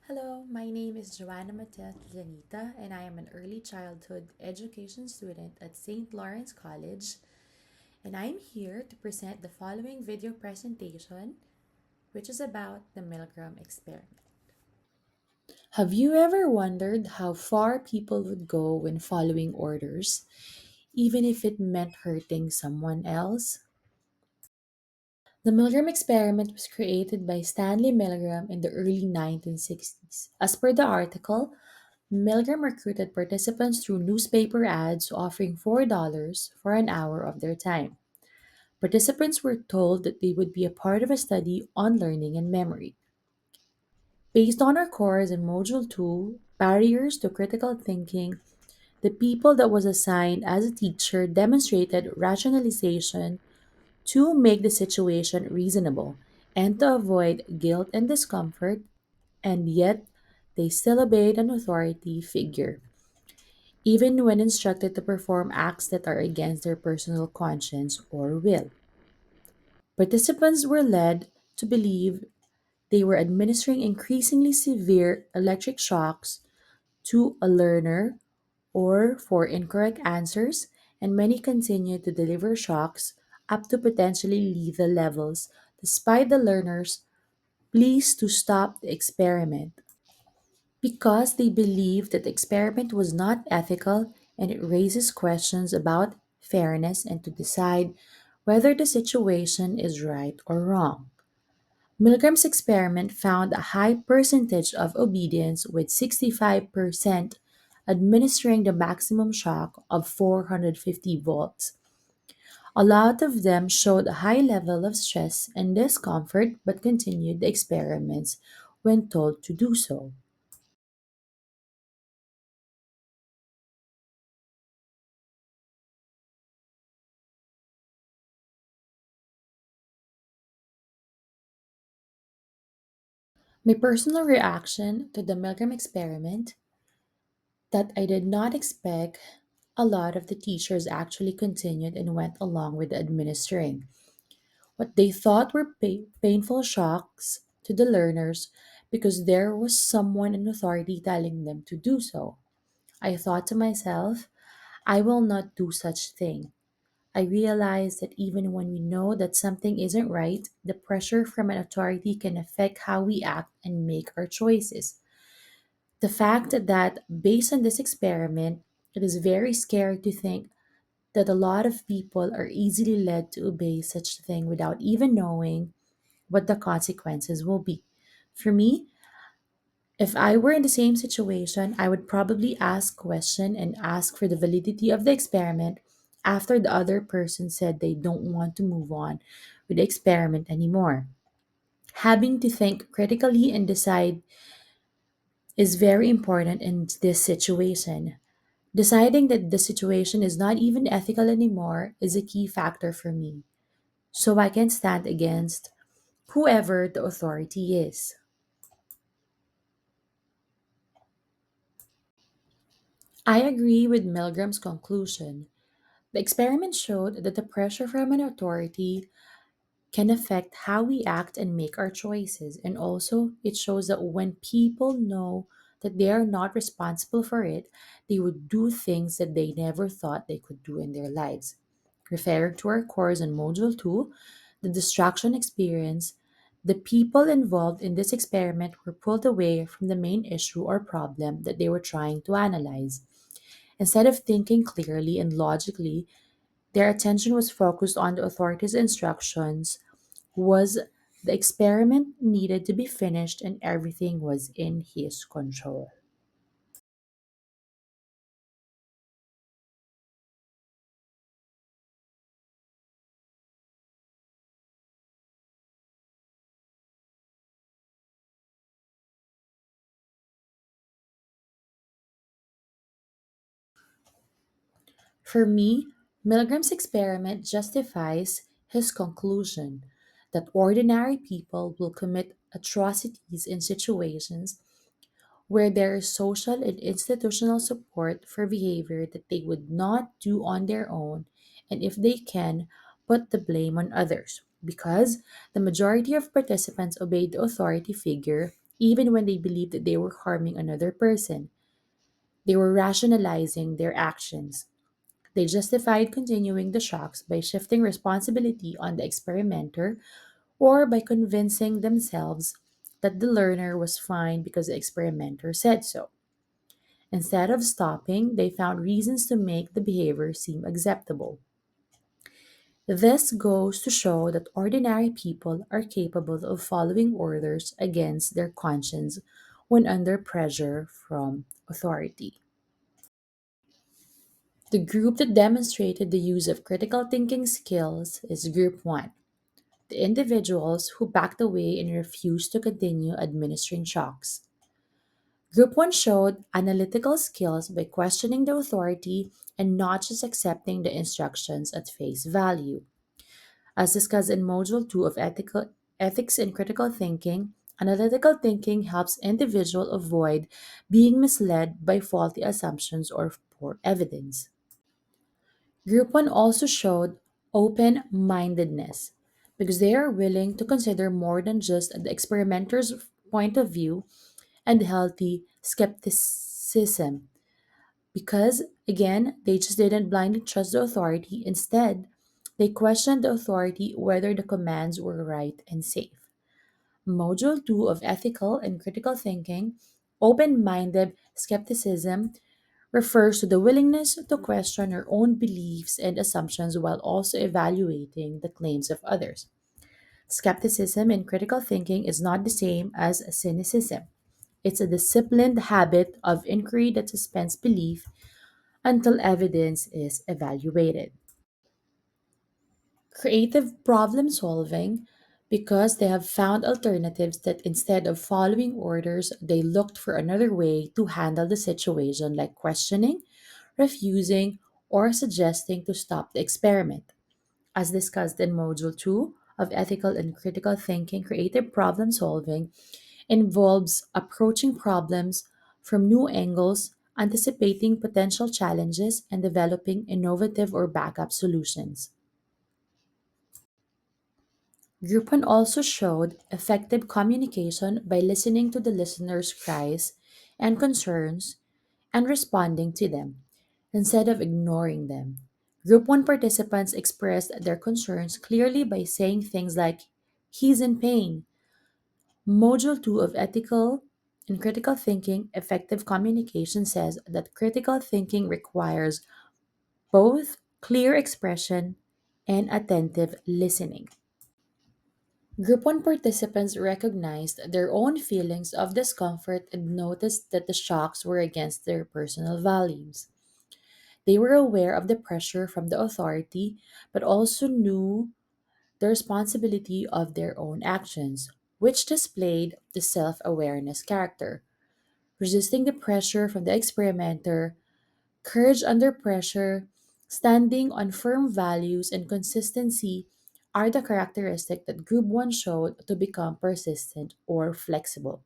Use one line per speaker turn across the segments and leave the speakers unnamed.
Hello, my name is Joanna Biag-Llanita, and I am an early childhood education student at St. Lawrence College. And I'm here to present the following video presentation, which is about the Milgram Experiment. Have you ever wondered how far people would go when following orders, even if it meant hurting someone else? The Milgram experiment was created by Stanley Milgram in the early 1960s. As per the article, Milgram recruited participants through newspaper ads offering $4 for an hour of their time. Participants were told that they would be a part of a study on learning and memory. Based on our course in Module 2, Barriers to Critical Thinking, the people that was assigned as a teacher demonstrated rationalization to make the situation reasonable and to avoid guilt and discomfort, and yet they still obeyed an authority figure, even when instructed to perform acts that are against their personal conscience or will. Participants were led to believe they were administering increasingly severe electric shocks to a learner or for incorrect answers, and many continued to deliver shocks up to potentially lethal levels despite the learner's pleas to stop the experiment, because they believe that the experiment was not ethical and it raises questions about fairness and to decide whether the situation is right or wrong. Milgram's experiment found a high percentage of obedience, with 65% administering the maximum shock of 450 volts. A lot of them showed a high level of stress and discomfort but continued the experiments when told to do so. My personal reaction to the Milgram experiment, that I did not expect a lot of the teachers actually continued and went along with the administering what they thought were painful shocks to the learners because there was someone in authority telling them to do so. I thought to myself, I will not do such thing. I realized that even when we know that something isn't right, the pressure from an authority can affect how we act and make our choices. The fact that, based on this experiment, it is very scary to think that a lot of people are easily led to obey such a thing without even knowing what the consequences will be. For me, if I were in the same situation, I would probably ask question and ask for the validity of the experiment after the other person said they don't want to move on with the experiment anymore. Having to think critically and decide is very important in this situation. Deciding that the situation is not even ethical anymore is a key factor for me, so I can stand against whoever the authority is. I agree with Milgram's conclusion. The experiment showed that the pressure from an authority can affect how we act and make our choices. And also, it shows that when people know that they are not responsible for it, they would do things that they never thought they could do in their lives. Referring to our course in Module 2, the distraction experience, the people involved in this experiment were pulled away from the main issue or problem that they were trying to analyze. Instead of thinking clearly and logically, their attention was focused on the authorities' instructions, was the experiment needed to be finished, and everything was in his control. For me, Milgram's experiment justifies his conclusion that ordinary people will commit atrocities in situations where there is social and institutional support for behavior that they would not do on their own, and if they can, put the blame on others. Because the majority of participants obeyed the authority figure, even when they believed that they were harming another person. They were rationalizing their actions. They justified continuing the shocks by shifting responsibility on the experimenter or by convincing themselves that the learner was fine because the experimenter said so. Instead of stopping, they found reasons to make the behavior seem acceptable. This goes to show that ordinary people are capable of following orders against their conscience when under pressure from authority. The group that demonstrated the use of critical thinking skills is Group 1, the individuals who backed away and refused to continue administering shocks. Group 1 showed analytical skills by questioning the authority and not just accepting the instructions at face value. As discussed in Module 2 of Ethics in Critical Thinking, analytical thinking helps individuals avoid being misled by faulty assumptions or poor evidence. Group 1 also showed open mindedness because they are willing to consider more than just the experimenter's point of view and healthy skepticism because, again, they just didn't blindly trust the authority. Instead, they questioned the authority whether the commands were right and safe. Module 2 of Ethical and Critical Thinking, Open Minded Skepticism, refers to the willingness to question our own beliefs and assumptions while also evaluating the claims of others. Skepticism in critical thinking is not the same as cynicism. It's a disciplined habit of inquiry that suspends belief until evidence is evaluated. Creative problem solving because they have found alternatives that instead of following orders, they looked for another way to handle the situation, like questioning, refusing, or suggesting to stop the experiment. As discussed in Module 2 of Ethical and Critical Thinking, creative problem solving involves approaching problems from new angles, anticipating potential challenges, and developing innovative or backup solutions. Group 1 also showed effective communication by listening to the listener's cries and concerns and responding to them instead of ignoring them. Group 1 participants expressed their concerns clearly by saying things like, "He's in pain." Module 2 of Ethical and Critical Thinking Effective Communication says that critical thinking requires both clear expression and attentive listening. Group 1 participants recognized their own feelings of discomfort and noticed that the shocks were against their personal values. They were aware of the pressure from the authority, but also knew the responsibility of their own actions, which displayed the self awareness character. Resisting the pressure from the experimenter, courage under pressure, standing on firm values, and consistency are the characteristics that Group 1 showed to become persistent or flexible.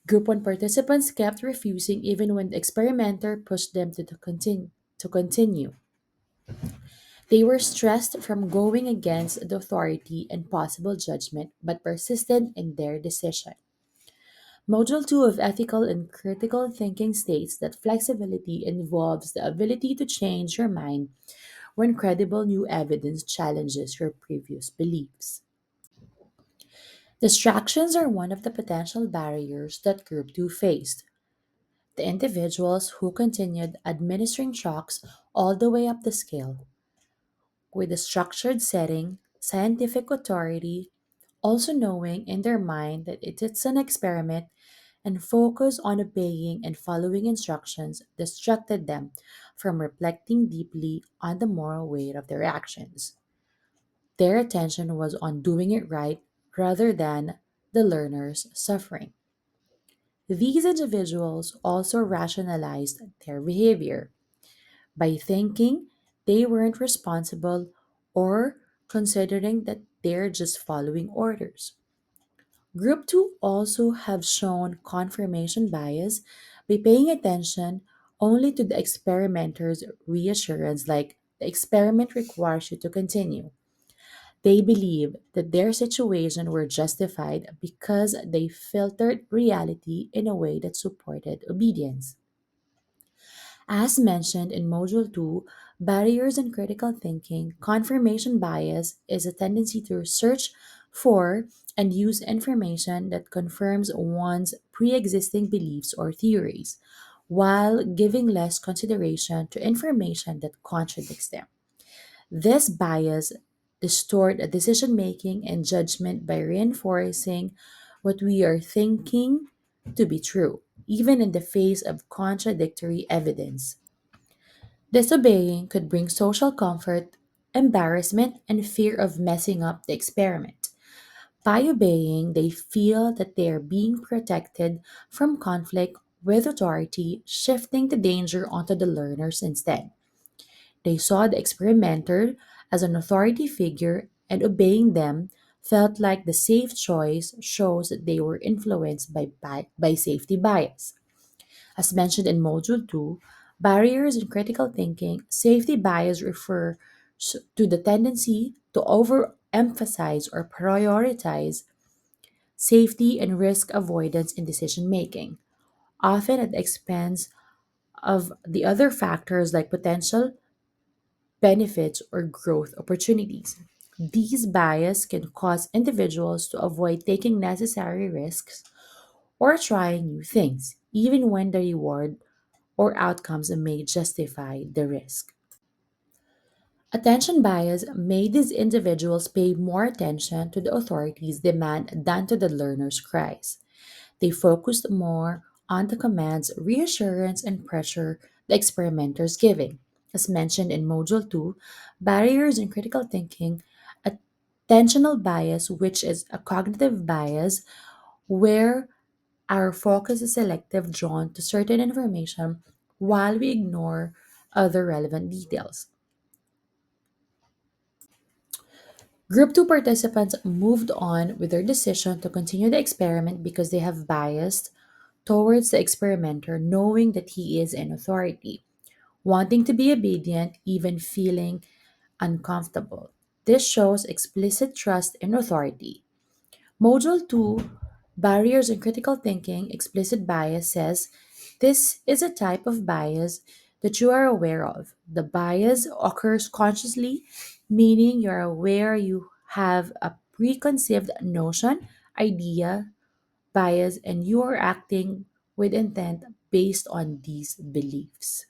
Group 1 participants kept refusing even when the experimenter pushed them to continue. They were stressed from going against the authority and possible judgment, but persisted in their decision. Module 2 of Ethical and Critical Thinking states that flexibility involves the ability to change your mind when credible new evidence challenges your previous beliefs. Distractions are one of the potential barriers that Group 2 faced. The individuals who continued administering shocks all the way up the scale, with a structured setting, scientific authority, also knowing in their mind that it is an experiment and focus on obeying and following instructions distracted them from reflecting deeply on the moral weight of their actions. Their attention was on doing it right rather than the learner's suffering. These individuals also rationalized their behavior by thinking they weren't responsible or considering that they're just following orders. Group 2 also have shown confirmation bias by paying attention only to the experimenter's reassurance, like the experiment requires you to continue. They believe that their situation were justified because they filtered reality in a way that supported obedience. As mentioned in Module 2, barriers in critical thinking, confirmation bias is a tendency to search for and use information that confirms one's pre existing beliefs or theories, while giving less consideration to information that contradicts them. This bias distort decision making and judgment by reinforcing what we are thinking to be true, even in the face of contradictory evidence. Disobeying could bring social comfort, embarrassment, and fear of messing up the experiment. By obeying, they feel that they are being protected from conflict with authority, shifting the danger onto the learners instead. They saw the experimenter as an authority figure, and obeying them felt like the safe choice shows that they were influenced by safety bias. As mentioned in Module 2, barriers in critical thinking, safety bias refers to the tendency to overemphasize or prioritize safety and risk avoidance in decision making, often at the expense of the other factors like potential benefits or growth opportunities. These bias can cause individuals to avoid taking necessary risks or trying new things, even when the reward or outcomes may justify the risk. Attention bias made these individuals pay more attention to the authorities' demand than to the learner's cries. They focused more on the commands, reassurance, and pressure the experimenters giving. As mentioned in Module 2, barriers in critical thinking, attentional bias, which is a cognitive bias where our focus is selective, drawn to certain information while we ignore other relevant details. Group 2 participants moved on with their decision to continue the experiment because they have biased towards the experimenter, knowing that he is an authority, wanting to be obedient, even feeling uncomfortable. This shows explicit trust in authority. Module 2, Barriers in Critical Thinking, Explicit Bias says this is a type of bias that you are aware of. The bias occurs consciously, meaning you're aware you have a preconceived notion, idea, bias, and you are acting with intent based on these beliefs.